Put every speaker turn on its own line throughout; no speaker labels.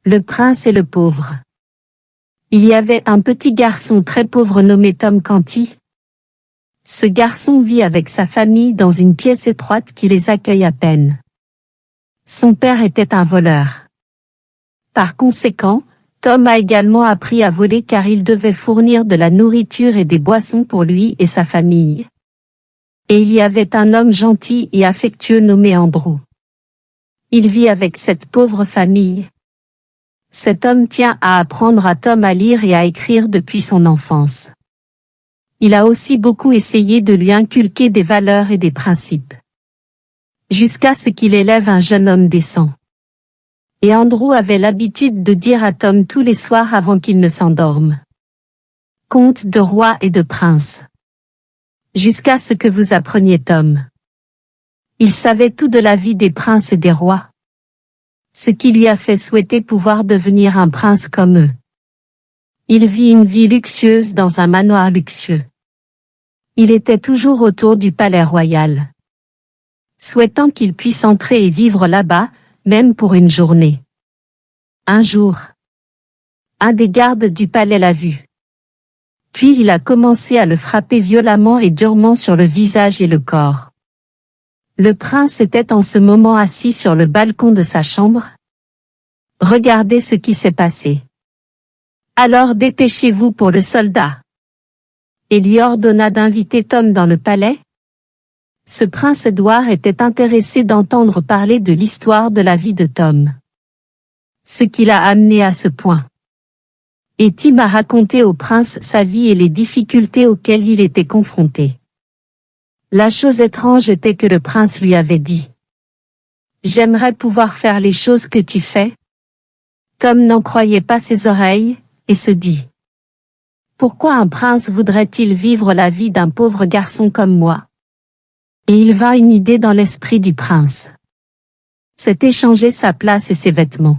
Le prince et le pauvre. Il y avait un petit garçon très pauvre nommé Tom Canty. Ce garçon vit avec sa famille dans une pièce étroite qui les accueille à peine. Son père était un voleur. Par conséquent, Tom a également appris à voler car il devait fournir de la nourriture et des boissons pour lui et sa famille. Et il y avait un homme gentil et affectueux nommé Andrew. Il vit avec cette pauvre famille. Cet homme tient à apprendre à Tom à lire et à écrire depuis son enfance. Il a aussi beaucoup essayé de lui inculquer des valeurs et des principes. Jusqu'à ce qu'il élève un jeune homme décent. Et Andrew avait l'habitude de dire à Tom tous les soirs avant qu'il ne s'endorme. Contes de rois et de princes. Jusqu'à ce que vous appreniez Tom. Il savait tout de la vie des princes et des rois. Ce qui lui a fait souhaiter pouvoir devenir un prince comme eux. Il vit une vie luxueuse dans un manoir luxueux. Il était toujours autour du palais royal. Souhaitant qu'il puisse entrer et vivre là-bas, même pour une journée. Un jour, un des gardes du palais l'a vu. Puis il a commencé à le frapper violemment et durement sur le visage et le corps. Le prince était en ce moment assis sur le balcon de sa chambre. Regardez ce qui s'est passé. Alors dépêchez-vous pour le soldat. Et lui ordonna d'inviter Tom dans le palais. Ce prince Édouard était intéressé d'entendre parler de l'histoire de la vie de Tom. Ce qui l'a amené à ce point. Et Tim a raconté au prince sa vie et les difficultés auxquelles il était confronté. La chose étrange était que le prince lui avait dit « J'aimerais pouvoir faire les choses que tu fais. » Tom n'en croyait pas ses oreilles, et se dit « Pourquoi un prince voudrait-il vivre la vie d'un pauvre garçon comme moi ?» Et il vint une idée dans l'esprit du prince. C'est échanger sa place et ses vêtements.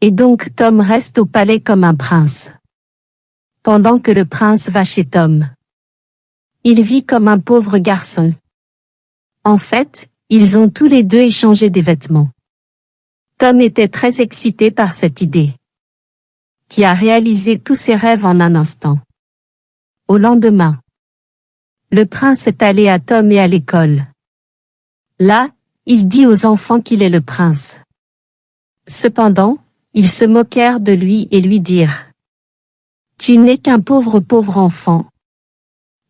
Et donc Tom reste au palais comme un prince. Pendant que le prince va chez Tom. Il vit comme un pauvre garçon. En fait, ils ont tous les deux échangé des vêtements. Tom était très excité par cette idée. Qui a réalisé tous ses rêves en un instant. Au lendemain. Le prince est allé à Tom et à l'école. Là, il dit aux enfants qu'il est le prince. Cependant, ils se moquèrent de lui et lui dirent « Tu n'es qu'un pauvre enfant. »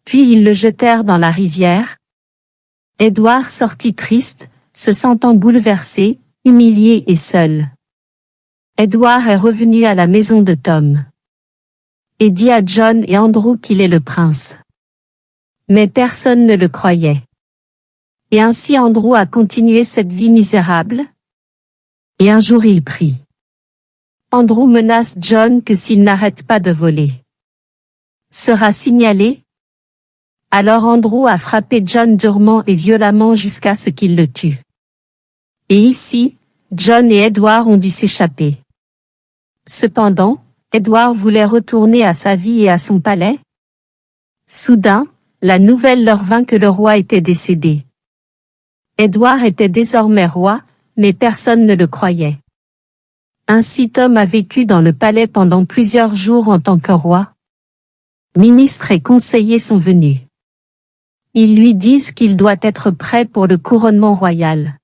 Puis ils le jetèrent dans la rivière. Édouard sortit triste, se sentant bouleversé, humilié et seul. Édouard est revenu à la maison de Tom. Et dit à John et Andrew qu'il est le prince. Mais personne ne le croyait. Et ainsi Andrew a continué cette vie misérable. Et un jour il prie. Andrew menace John que s'il n'arrête pas de voler, sera signalé. Alors Andrew a frappé John durement et violemment jusqu'à ce qu'il le tue. Et ici, John et Édouard ont dû s'échapper. Cependant, Édouard voulait retourner à sa vie et à son palais. Soudain, la nouvelle leur vint que le roi était décédé. Édouard était désormais roi, mais personne ne le croyait. Ainsi Tom a vécu dans le palais pendant plusieurs jours en tant que roi. Ministres et conseillers sont venus. Ils lui disent qu'il doit être prêt pour le couronnement royal.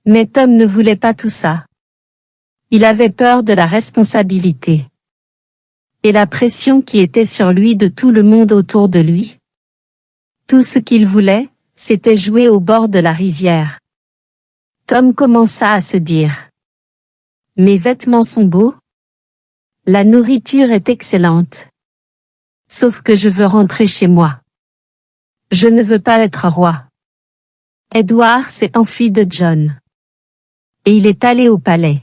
Mais Tom ne voulait pas tout ça. Il avait peur de la responsabilité. Et la pression qui était sur lui de tout le monde autour de lui. Tout ce qu'il voulait, c'était jouer au bord de la rivière. Tom commença à se dire « Mes vêtements sont beaux. La nourriture est excellente. Sauf que je veux rentrer chez moi. Je ne veux pas être roi. » Édouard s'est enfui de John. Et il est allé au palais.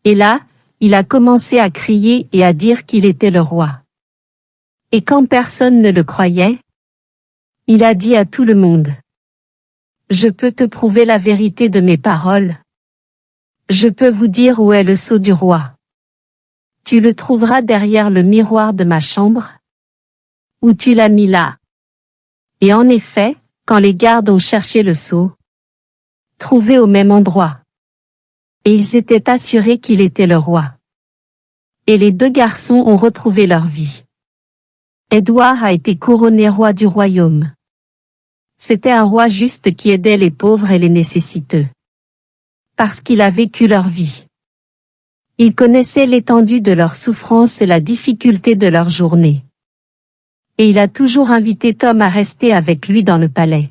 Et là, il a commencé à crier et à dire qu'il était le roi. Et quand personne ne le croyait, il a dit à tout le monde « Je peux te prouver la vérité de mes paroles. Je peux vous dire où est le sceau du roi. Tu le trouveras derrière le miroir de ma chambre. Où tu l'as mis là. » Et en effet, quand les gardes ont cherché le sceau, trouvé au même endroit. Et ils s'étaient assurés qu'il était le roi. Et les deux garçons ont retrouvé leur vie. Édouard a été couronné roi du royaume. C'était un roi juste qui aidait les pauvres et les nécessiteux. Parce qu'il a vécu leur vie. Il connaissait l'étendue de leurs souffrances et la difficulté de leur journée. Et il a toujours invité Tom à rester avec lui dans le palais.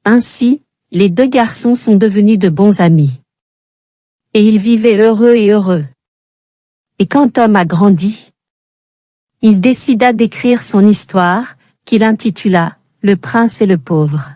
Ainsi, les deux garçons sont devenus de bons amis. Et ils vivaient heureux et heureux. Et quand Tom a grandi, il décida d'écrire son histoire, qu'il intitula « Le prince et le pauvre ».